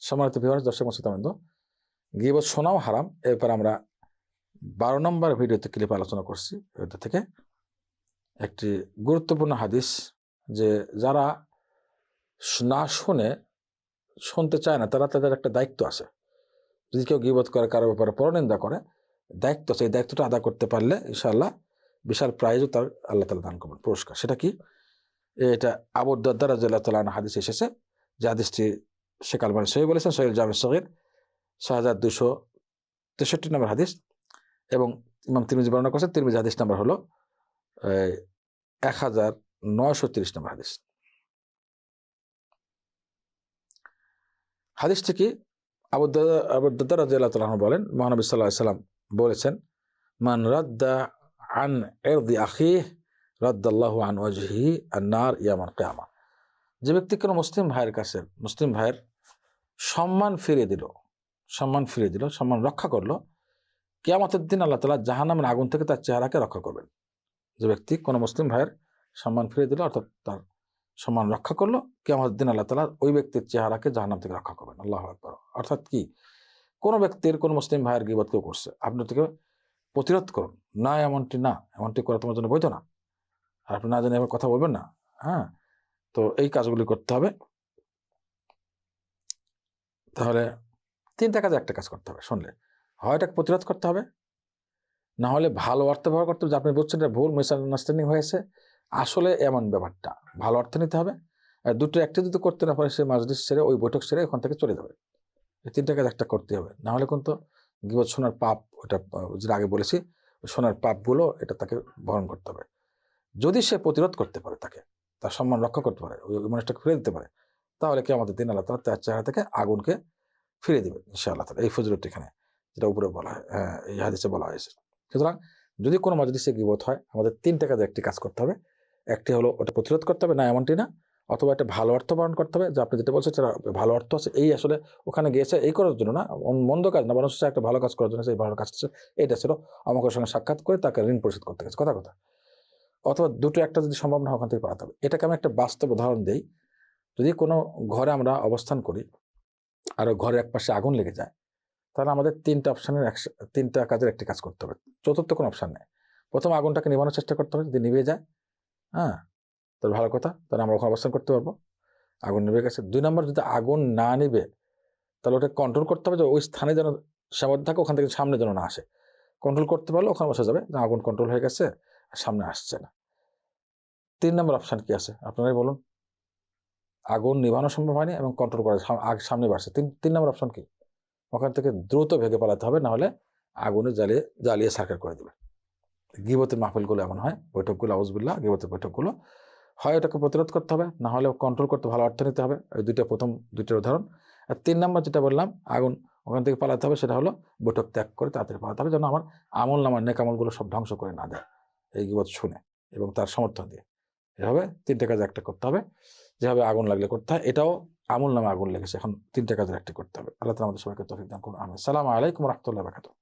সম্মানিত ভিউয়ার্স, দর্শক শ্রোতাবৃন্দ, গীবত শোনাও হারাম। এরপর আমরা 12 নম্বর ভিডিওতে ক্লিপ আলোচনা করছি। এটা থেকে একটি গুরুত্বপূর্ণ হাদিস, যে যারা না শুনতে চায় না, তাদের একটা দায়িত্ব আছে। যদি কেউ গীবত করে, কারো ব্যাপারে পরনিন্দা করে, দায়িত্ব আছে। এই দায়িত্বটা আদা করতে পারলে ইনশাআল্লাহ বিশাল প্রাইজও তার আল্লাহ তাআলা দান করবেন, পুরস্কার। সেটা কি? এটা আবু দারদা রাদিয়াল্লাহু তাআলা আনহু হাদিস এসেছে, যে হাদিসটি শেখ আলবানী সহিহ বলেছেন, সহিহ জামি সগীর 6263 নম্বর হাদিস, এবং ইমাম তিরমিজি বর্ণনা করেছেন। তিরমিজি হাদিস নাম্বার হলো 1930 নম্বর হাদিস। হাদিসটি কি? আবু দারদা রাদিয়াল্লাহু তাআলা আনহু বলেন, মহানবী সাল্লাল্লাহু আলাইহি ওয়াসাল্লাম বলেছেন, মান রাদ্দা আন ইরদি আখিহি রাদ্দাল্লাহু আন ওয়াজহিহি আন-নার ইয়াওমাল কিয়ামা। যে ব্যক্তি কোনো মুসলিম ভাইয়ের সম্মান ফিরিয়ে দিল, সম্মান রক্ষা করলো, কিয়ামতের দিন আল্লাহ তাআলা জাহান্নামের আগুন থেকে তার চেহারাকে রক্ষা করবেন। যে ব্যক্তি কোনো মুসলিম ভাইয়ের সম্মান ফিরিয়ে দিল, অর্থাৎ তার সম্মান রক্ষা করলো, কিয়ামতের দিন আল্লাহ তাআলা ওই ব্যক্তির চেহারাকে জাহান্নাম থেকে রক্ষা করবেন। আল্লাহু আকবার। অর্থাৎ কি? কোনো ব্যক্তির, কোনো মুসলিম ভাইয়ের গীবত কেউ করছে, আপনি থেকে প্রতিরোধ করুন, না এমনটি করা তোমার জন্য বৈধ না, আর আপনি না জানি এবার কথা বলবেন না। হ্যাঁ, তো এই কাজগুলি করতে হবে। তাহলে 3টা কাজে একটা কাজ করতে হবে। শুনলে হয় এটাকে প্রতিরোধ করতে হবে, না হলে ভালো অর্থে ব্যবহার করতে হবে, যে আপনি বলছেন এটা ভুল, মিসআন্ডারস্ট্যান্ডিং হয়েছে, আসলে এমন ব্যাপারটা, ভালো অর্থে নিতে হবে। আর দুটো একটা যদি করতে না পারে, সে মাজলিস ছেড়ে, ওই বৈঠক ছেড়ে ওখান থেকে চলে যাবে। এই 3টা কাজ একটা করতে হবে, না হলে কিন্তু গীবত শোনার পাপ, ওটা যেটা আগে বলেছি, শোনার পাপগুলো এটা তাকে বহন করতে হবে। যদি সে প্রতিরোধ করতে পারে, তার সম্মান রক্ষা করতে পারে, ওই মানুষটাকে ফিরে দিতে পারে, তাহলে কি আমাদের দিন আল্লাহ তাআলা তার চেহারা থেকে আগুনকে ফিরে দিবেন ইনশাআল্লাহ তাআলা। এই ফজিলতটি এখানে যেটা উপরে বলা হয়, এই হাদিসে বলা হয়েছে। সুতরাং যদি কোনো মাজলিসে গীবত হয়, আমাদের 3টা কাজে একটি কাজ করতে হবে। একটি হলো ওটা প্রতিরোধ করতে হবে, না এমনটি না, অথবা একটা ভালো অর্থ বহন করতে হবে, যে আপনি যেটা বলছেন সেটা ভালো অর্থ আছে, এই আসলে ওখানে গিয়েছে এই করার জন্য না, মন্দ কাজ না, বরং সে একটা ভালো কাজ করার জন্য, সেই ভালো কাজটা এইটা ছিল, আমাকে সঙ্গে সাক্ষাৎ করে তাকে ঋণ পরিশোধ করতে গেছে, কথা। অথবা দুটো একটা যদি সম্ভব না, ওখান থেকে পালাতে হবে। এটাকে আমি একটা বাস্তব উদাহরণ দিই। যদি কোনো ঘরে আমরা অবস্থান করি, আর ঘরের এক পাশে আগুন লেগে যায়, তাহলে আমাদের 3টা কাজের একটি কাজ করতে হবে। চতুর্থ কোনো অপশান নেই। প্রথম আগুনটাকে নিভানোর চেষ্টা করতে হবে, যদি নিভে যায়, হ্যাঁ, তাহলে ভালো কথা, তাহলে আমরা ওখানে অবস্থান করতে পারবো, আগুন নিভে গেছে। 2 নম্বর, যদি আগুন না নিবে, তাহলে ওটা কন্ট্রোল করতে হবে, যে ওই স্থানে যেন সীমাবদ্ধ থাকে, ওখান থেকে সামনে যেন না আসে। কন্ট্রোল করতে পারলে ওখানে বসা যাবে, যে আগুন কন্ট্রোল হয়ে গেছে, সামনে আসছে না। 3 নম্বর অপশান কি আছে আপনারাই বলুন? আগুন নিভানো সম্ভব হয়নি এবং কন্ট্রোল করা সামনে বাড়ছে। 3 নম্বর অপশান কি? ওখান থেকে দ্রুত ভেগে পালাতে হবে, না হলে আগুনে জ্বালিয়ে সার্কেল করে দেবে। গীবতের মাহফিলগুলো এমন হয়, বৈঠকগুলো, আউযুবিল্লাহ, গীবতের বৈঠকগুলো হয় ওটাকে প্রতিরোধ করতে হবে, না হলে কন্ট্রোল করতে ভালো অর্থ নিতে হবে। এই প্রথম 2টার উদাহরণ। আর 3 নম্বর যেটা বললাম, আগুন ওখান থেকে পালাতে হবে, সেটা হলো বৈঠক ত্যাগ করে তাড়াতাড়ি পালাতে হবে, যেন আমার আমলনামার নেক আমলগুলো সব ধ্বংস করে না দেয় এই গীবত শুনে এবং তার সমর্থন দিয়ে। এভাবে 3টা কাজ একটা করতে হবে। যেভাবে আগুন লাগলে করতে হয়, এটাও আমল নামে আগুন লেগেছে, এখন 3টা কাজের একটা করতে হবে। আল্লাহ তাআলা আমাদের সবাইকে তৌফিক দান করুন। আমিন। আসসালামু আলাইকুম ওয়া রাহমাতুল্লাহি ওয়া বারাকাতুহু।